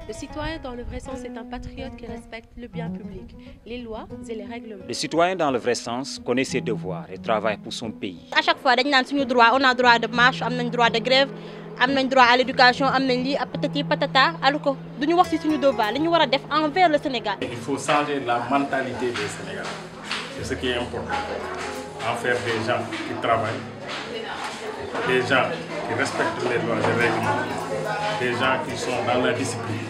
Le citoyen dans le vrai sens est un patriote qui respecte le bien public, les lois et les règlements. Le citoyen dans le vrai sens connaît ses devoirs et travaille pour son pays. À chaque fois, on a droit de marche, on a droit de grève, on a droit à l'éducation, on a droit à patati patata, alors que nous devons faire nos devoirs, nous devons faire envers le Sénégal. Il faut changer la mentalité des Sénégalais. C'est ce qui est important. En faire des gens qui travaillent, des gens qui respectent les lois et règlements, des gens qui sont dans la discipline.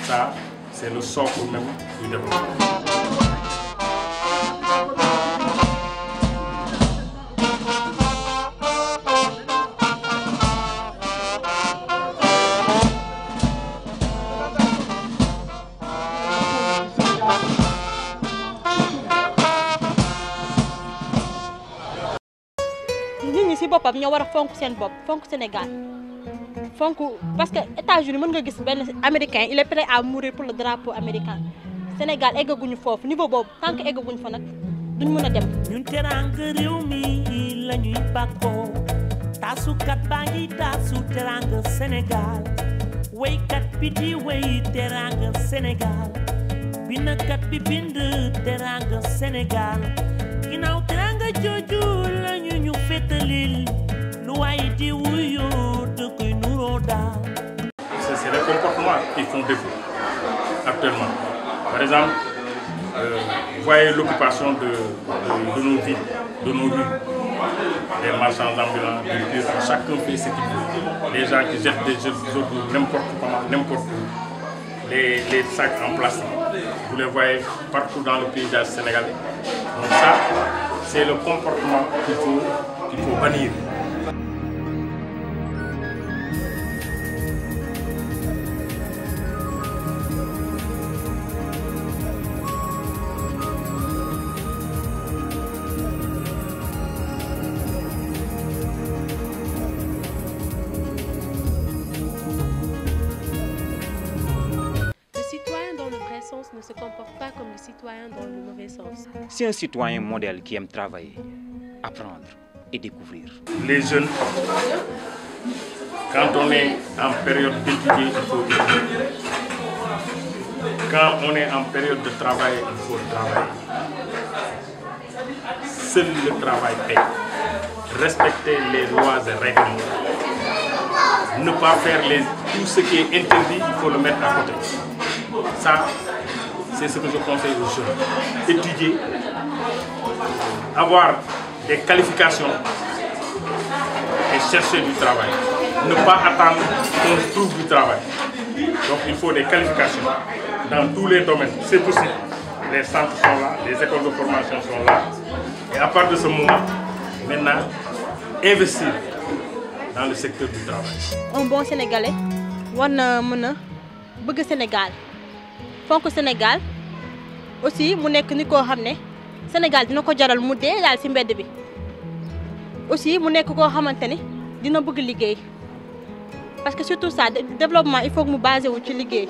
Ça, c'est le socle même du développement. Nit ñi ci boppam ñoo war a fonk seen bopp fonk Sénégal fonk parce que États-Unis mën nga gis benn américain il est prêt à mourir pour le drapeau américain Sénégal eggaguñu foofu niveau boobu tant que eggaguñu fa nag duñ mën a dem. ñun teranga réew mi la ñuy bàkkoo taasukat baa ngi taasu teranga Sénégal waykat bi di way teranga Sénégal binakat bi bind teranga Sénégal ginnaaw teranga jooju la ñu fétalil lu waay di wuyoo te koy nuroo daal. C'est les comportements qui font défaut actuellement. Par exemple, vous voyez l'occupation de nos villes, de nos rues. Les marchands ambulants, chacun fait ce qu'il veut. Les gens qui jettent des ordures n'importe comment, n'importe où. Les sacs en plastique, vous les voyez partout dans le paysage sénégalais. Donc ça, c'est le comportement qu'il faut bannir. Ne se comporte pas comme les citoyens dans le mauvais sens. C'est un citoyen modèle qui aime travailler, apprendre et découvrir. Les jeunes, quand on est en période d'étudier, il faut étudier. Quand on est en période de travail, il faut travailler. Seul le travail paye. Respecter les lois et règlements. Ne pas faire tout ce qui est interdit, il faut le mettre à côté. Ça, c'est ce que je conseille aux jeunes. Étudier, avoir des qualifications et chercher du travail. Ne pas attendre qu'on trouve du travail. Donc il faut des qualifications dans tous les domaines. C'est possible. Les centres sont là, les écoles de formation sont là. Et à partir de ce moment, maintenant, investir dans le secteur du travail. Un bon Sénégalais, on a bëgg Sénégal. Fonk Sénégal aussi mu nekk ni koo xam ne Sénégal dina ko jaral mu dee daal ci mbedd bi aussi mu nekk koo xamante ni dina bëgg liggéey parce que surtout ça développement il faut que mu basé wu ci liggéey.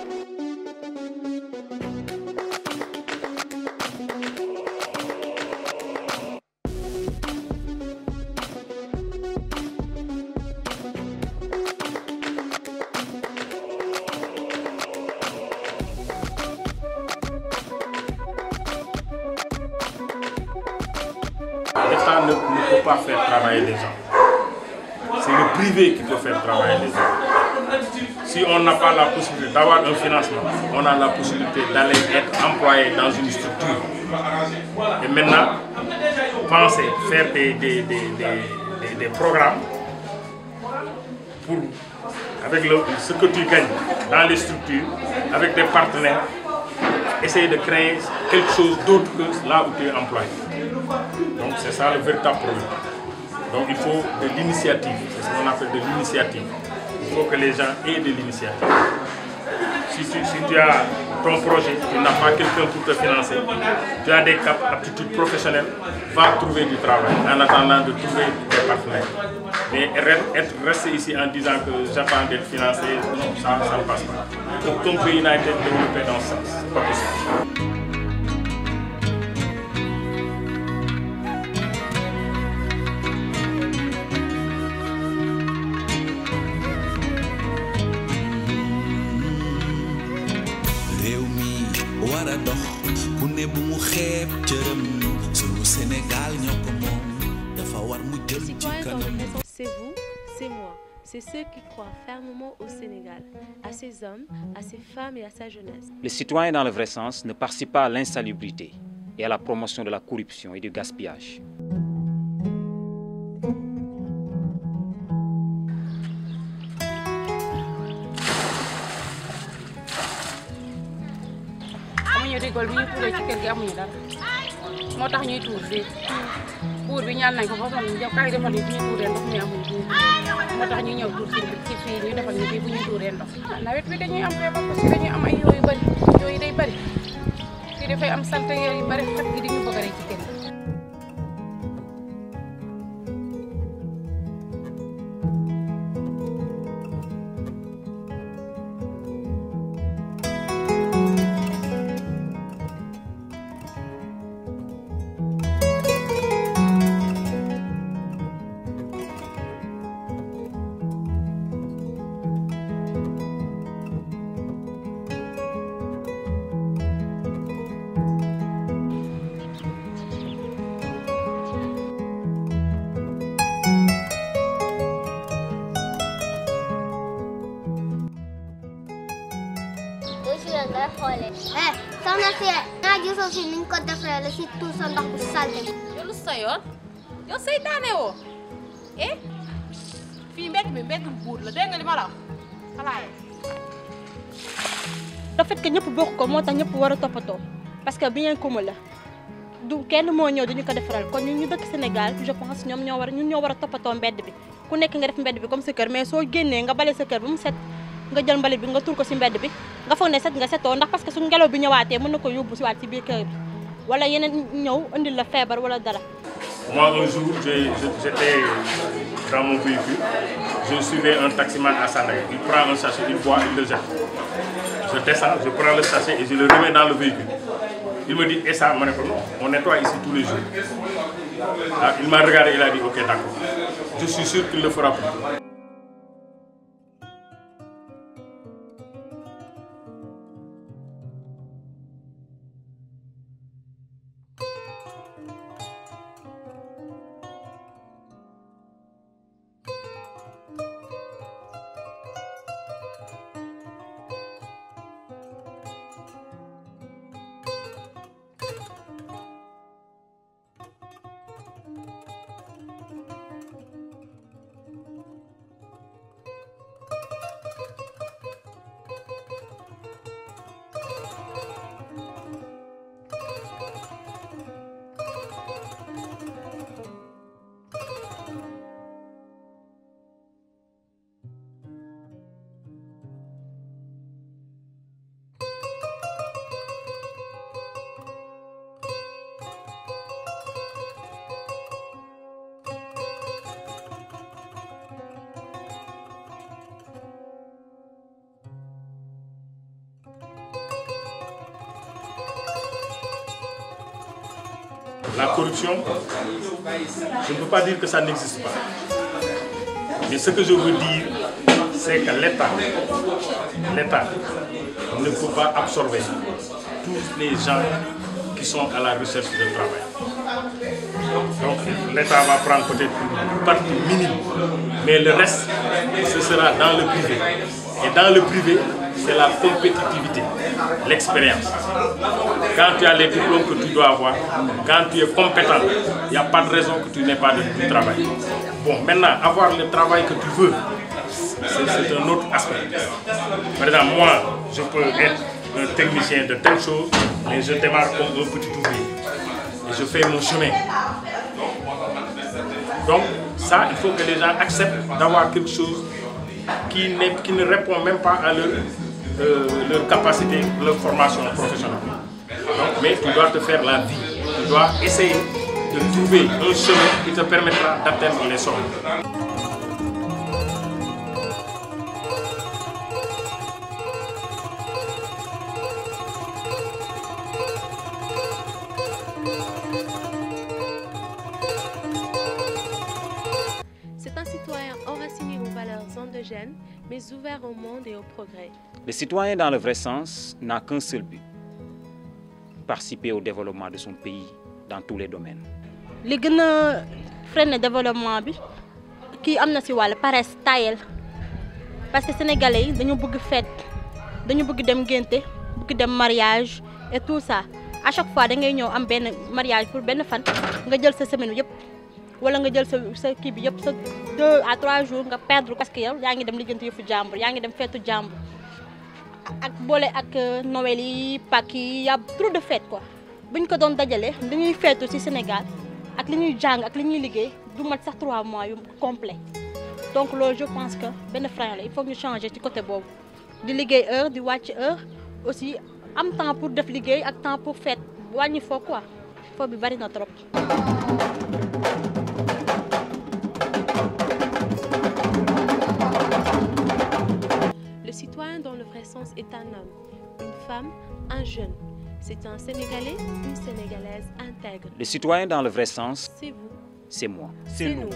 L'État ne peut pas faire travailler les gens. C'est le privé qui peut faire travailler les gens. Si on n'a pas la possibilité d'avoir un financement, on a la possibilité d'aller être employé dans une structure. Et maintenant, penser faire des programmes pour, avec ce que tu gagnes dans les structures, avec des partenaires, essayer de créer quelque chose d'autre que là où tu es employé. Donc c'est ça le véritable problème. Donc il faut de l'initiative, c'est ce qu'on appelle de l'initiative. Il faut que les gens aient de l'initiative. Si tu as ton projet, tu n'as pas quelqu'un pour te financer, tu as des aptitudes professionnelles, va trouver du travail en attendant de trouver des partenaires. Mais rester ici en disant que j'attends d'être financé, non, ça ne passe pas. Donc ton pays n'a été développé dans ce sens, c'est pas possible. war a dox ku ne bu mu xeeb cëram sunu Sénégal ñoo ko moom dafa war mu jëm ci kanam. C'est vous, c'est moi. C'est ceux qui croient fermement au Sénégal, à ses hommes, à ses femmes et à sa jeunesse. Les citoyens dans le vrai sens ne participent pas à l'insalubrité et à la promotion de la corruption et du gaspillage. amuñu rigol bi ñu tuuree ci kër gi amuñu dara moo tax ñuy tuur fii buur bi ñaan nañ ko foofu noonu kay defal ñu fi ñu tuuree ndox mi amuñu fii moo tax ñu ñëw tuur ci fii ñu defal ñu fii bu ñu tuuree ndox nawet bi dañuy am feebar parce que dañuy am ay yooyu bari yooyu day bari fii dafay am salte yu bari xat gi dañu bëgg a rey ci kër gi. soxna si naa gisoo si niñ ko defee la si tuur sa ndox bu salte bi. yow lu sa yoon yow seytaane woo fii mbedd buur la dégg nga li ma la wax xalaat le fait que ñëpp bokk ko moo tax ñëpp war a toppatoo parce que bien commun la du kenn moo ñëw dañu ko defaral kon ñun ñu dëkk Sénégal je pense ñun ñoo war a toppatoo mbedd bi ku nekk nga def mbedd bi comme sa kër mais soo génnee nga bale sa kër ba mu set nga jël mbalit bi nga tur ko ci mbedd bi nga foog ne set nga setoo ndax parce que suñu ngelaw bi ñëwaatee mën na ko yóbbu ci waat ci biir kër bi wala yeneen ñëw indil la feebar wala dara. Moi un jour j'étais dans mon véhicule, je suivais un taximan à Sandaga. Il prend un sachet, il boit, il le jette. Je descends, je prends le sachet et je le remets dans le véhicule. Il me dit, et ça, non, on nettoie ici tous les jours. Alors, il m'a regardé, il a dit, ok, d'accord. Je suis sûr qu'il le fera plus. La corruption, je ne peux pas dire que ça n'existe pas. Mais ce que je veux dire, c'est que l'État ne peut pas absorber tous les gens qui sont à la recherche de travail. Donc l'État va prendre peut-être une partie minime, mais le reste, ce sera dans le privé. Et dans le privé, c'est la compétitivité, l'expérience. Quand tu as les diplômes que tu dois avoir, quand tu es compétent, il n'y a pas de raison que tu n'aies pas de travail. Bon, maintenant, avoir le travail que tu veux, c'est un autre aspect. Par exemple, moi, je peux être un technicien de telle chose, mais je démarre comme un petit ouvrier. Et je fais mon chemin. Donc, ça, il faut que les gens acceptent d'avoir quelque chose qui ne répond même pas à leur capacité, leur formation professionnelle. Donc, mais tu dois te faire la vie. Tu dois essayer de trouver un chemin qui te permettra d'atteindre les sommets. C'est un citoyen enraciné aux valeurs endogènes, mais ouvert au monde et au progrès. Le citoyen dans le vrai sens n'a qu'un seul but, participer au développement de son pays dans tous les domaines. li gën a freiner développement bi kii am na si wàll paresse tayel parce que sénégalais yi dañu bëgg fête dañu bëgg dem ngénte bëgg dem mariage et tout ça à chaque fois da ngay ñëw am benn mariage pour benn fan nga jël sa semaine yëpp wala nga jël sa kii bi yëpp sa 2 à 3 jours nga perdre parce que yow yaa ngi dem lijjanti yëfu jàmbur yaa ngi dem feetu jàmbur ak boole ak Noël yi Pâques yi y a trop de fêtes quoi buñ ko doon dajale dañuy feetu ci Sénégal ak li ñuy jàng ak li ñuy liggéey du mat sax 3 mois yu complet donc loolu je pense que benn frein la il faut ñu changer ci côté boobu di liggéey heure di wàcc heure aussi am temps pour def liggéey ak temps pour fête wàññi foo quoi foo bi bari na trop. Le citoyen dans le vrai sens est un homme, une femme, un jeune. C'est un Sénégalais, une Sénégalaise intègre. Le citoyen dans le vrai sens, C'est vous, c'est moi. c'est nous.